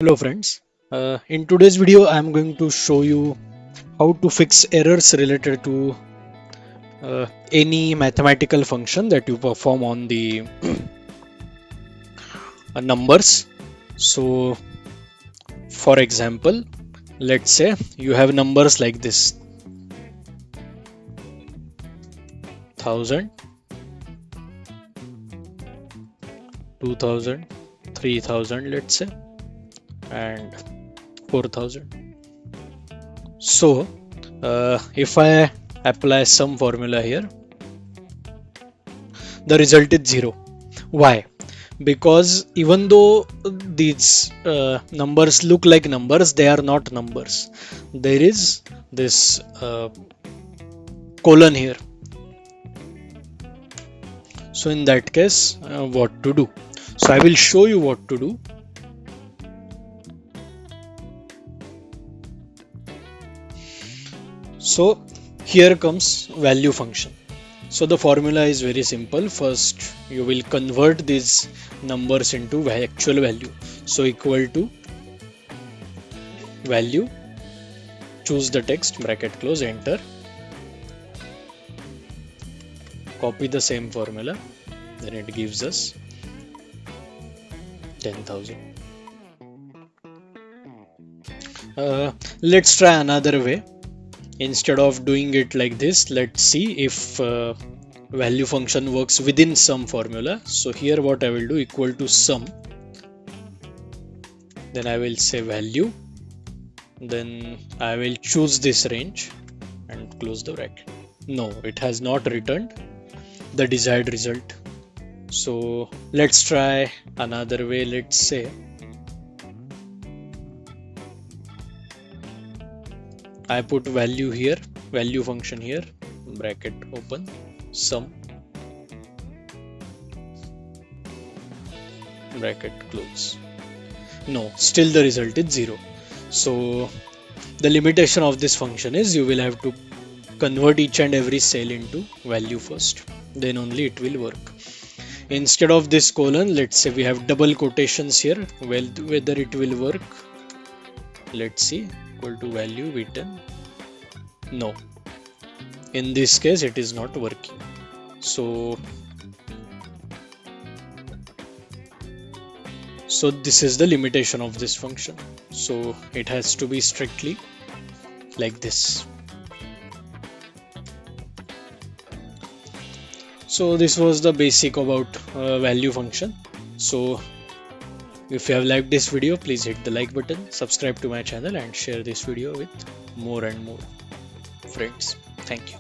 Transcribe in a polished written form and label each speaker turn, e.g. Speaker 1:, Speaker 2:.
Speaker 1: Hello friends, in today's video I am going to show you how to fix errors related to any mathematical function that you perform on the numbers. So for example, let's say you have numbers like this 1000, 2000, 3000, let's say, and 4000. So if I apply some formula here, the result is 0. Why? Because even though these numbers look like numbers, they are not numbers. There is this colon here. So in that case, what to do? So I will show you what to do. So here comes value function. So the formula is very simple. First, you will convert these numbers into actual value. So equal to value, choose the text, bracket close, enter. Copy the same formula, then it gives us 10,000. Let's try another way. Instead of doing it like this, let's see if value function works within some formula. So here what I will do, equal to sum, then I will say value, then I will choose this range and close the bracket. No, it has not returned the desired result. So let's try another way. Let's say I put value here, value function here, bracket open, sum, bracket close. No, still the result is 0. So the limitation of this function is you will have to convert each and every cell into value first, then only it will work. Instead of this colon, let's say we have double quotations here. Well, whether it will work, let's see. Equal to value v10. No, in this case it is not working. So this is the limitation of this function. So it has to be strictly like this. So this was the basic about value function. So if you have liked this video, please hit the like button, subscribe to my channel and share this video with more and more friends. Thank you.